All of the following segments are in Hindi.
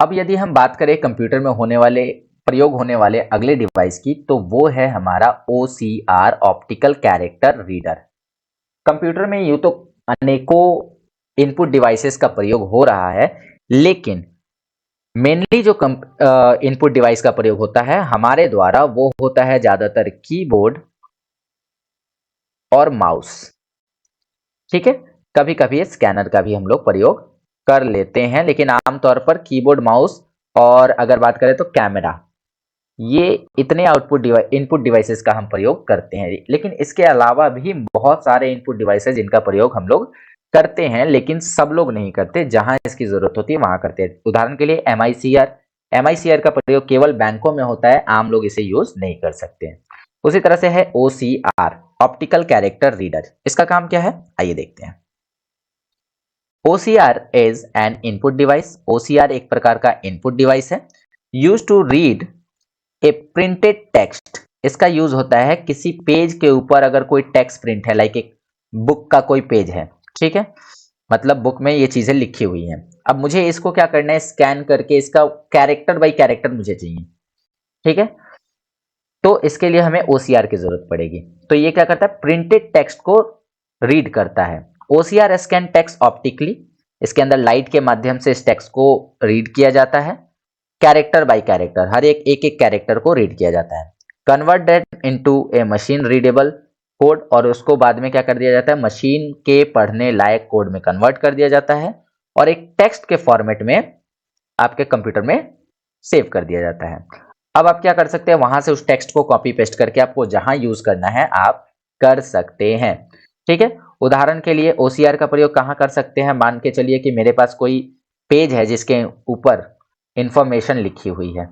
अब यदि हम बात करें कंप्यूटर में प्रयोग होने वाले अगले डिवाइस की, तो वो है हमारा OCR, optical character reader. Computer में यूं तो अनेकों इनपुट डिवाइसेस का प्रयोग हो रहा है, लेकिन मेनली जो इनपुट डिवाइस का प्रयोग होता है हमारे द्वारा, वो होता है ज्यादातर कीबोर्ड और माउस। ठीक है, कभी कभी स्कैनर का भी हम लोग प्रयोग कर लेते हैं, लेकिन आमतौर पर कीबोर्ड, माउस और अगर बात करें तो कैमरा, ये इतने इनपुट डिवाइसेस का हम प्रयोग करते हैं। लेकिन इसके अलावा भी बहुत सारे इनपुट डिवाइसेस जिनका प्रयोग हम लोग करते हैं, लेकिन सब लोग नहीं करते, जहां इसकी जरूरत होती है वहां करते हैं। उदाहरण के लिए MICR का प्रयोग केवल बैंकों में होता है, आम लोग इसे यूज नहीं कर सकते हैं। उसी तरह से है OCR, ऑप्टिकल कैरेक्टर रीडर। इसका काम क्या है, आइए देखते हैं। OCR is an input device. OCR एक प्रकार का इनपुट डिवाइस है, use to read a printed text. इसका यूज होता है किसी पेज के ऊपर अगर कोई टेक्स्ट प्रिंट है, लाइक एक बुक का कोई पेज है, ठीक है, मतलब बुक में ये चीजें लिखी हुई हैं। अब मुझे इसको क्या करना है, स्कैन करके इसका कैरेक्टर बाय कैरेक्टर मुझे चाहिए, ठीक है। तो इसके लिए हमें OCR की जरूरत पड़ेगी। तो ये क्या करता है, प्रिंटेड टेक्स्ट को रीड करता है। OCR स्कैन टेक्स्ट ऑप्टिकली, इसके अंदर लाइट के माध्यम से इस टेक्स्ट को रीड किया जाता है, कैरेक्टर बाय कैरेक्टर, हर एक कैरेक्टर को रीड किया जाता है। Convert that into A machine readable code, और उसको बाद में क्या कर दिया जाता है, मशीन के पढ़ने लायक कोड में कन्वर्ट कर दिया जाता है, और एक टेक्स्ट के फॉर्मेट में आपके कंप्यूटर में सेव कर दिया जाता है। अब आप क्या कर सकते हैं, वहां से उस टेक्स्ट को कॉपी पेस्ट करके आपको जहां यूज करना है आप कर सकते हैं, ठीक है। उदाहरण के लिए OCR का प्रयोग कहां कर सकते हैं, मान के चलिए कि मेरे पास कोई पेज है जिसके ऊपर इंफॉर्मेशन लिखी हुई है,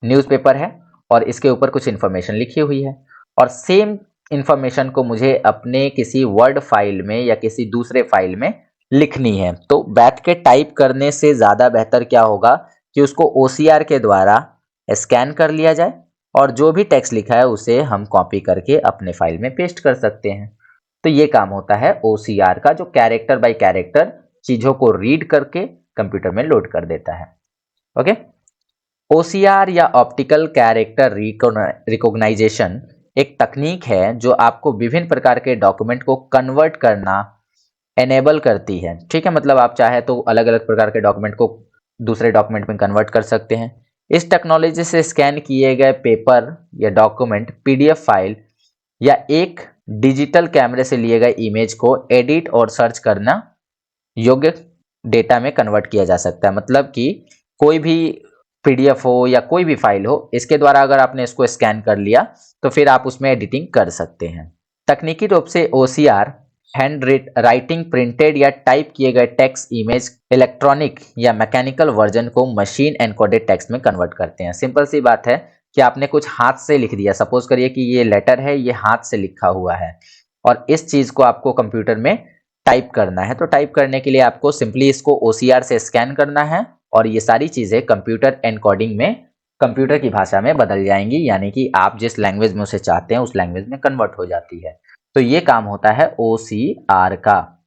न्यूज़पेपर है और इसके ऊपर कुछ इंफॉर्मेशन लिखी हुई है, और सेम इंफॉर्मेशन को मुझे अपने किसी वर्ड फाइल में या किसी दूसरे फाइल में लिखनी है। तो बैठ के टाइप करने से ज्यादा बेहतर क्या होगा कि उसको OCR के द्वारा स्कैन कर लिया जाए, और जो भी टेक्स्ट लिखा है उसे हम कॉपी करके अपने फाइल में पेस्ट कर सकते हैं। तो ये काम होता है OCR का, जो कैरेक्टर बाय कैरेक्टर चीजों को रीड करके कंप्यूटर में लोड कर देता है। ओके, OCR या ऑप्टिकल कैरेक्टर रिकॉग्नाइजेशन एक तकनीक है जो आपको विभिन्न प्रकार के डॉक्यूमेंट को कन्वर्ट करना एनेबल करती है, ठीक है। मतलब आप चाहे तो अलग अलग प्रकार के डॉक्यूमेंट को दूसरे डॉक्यूमेंट में कन्वर्ट कर सकते हैं। इस टेक्नोलॉजी से स्कैन किए गए पेपर या डॉक्यूमेंट, PDF फाइल या एक डिजिटल कैमरे से लिए गए इमेज को एडिट और सर्च करना योग्य डेटा में कन्वर्ट किया जा सकता है। मतलब कि कोई भी PDF हो या कोई भी फाइल हो, इसके द्वारा अगर आपने इसको स्कैन कर लिया तो फिर आप उसमें एडिटिंग कर सकते हैं। तकनीकी रूप से OCR हैंड राइटिंग, प्रिंटेड या टाइप किए गए टेक्स्ट, इमेज, इलेक्ट्रॉनिक या मैकेनिकल वर्जन को मशीन एनकोडेड टेक्स्ट में कन्वर्ट करते हैं। सिंपल सी बात है कि आपने कुछ हाथ से लिख दिया, सपोज करिए कि ये लेटर है, ये हाथ से लिखा हुआ है, और इस चीज को आपको कंप्यूटर में टाइप करना है। तो टाइप करने के लिए आपको सिंपली इसको OCR से स्कैन करना है, और ये सारी चीजें कंप्यूटर एनकोडिंग में कंप्यूटर की भाषा में बदल जाएंगी, यानी कि आप जिस लैंग्वेज में उसे चाहते हैं उस लैंग्वेज में कन्वर्ट हो जाती है। तो ये काम होता है OCR का।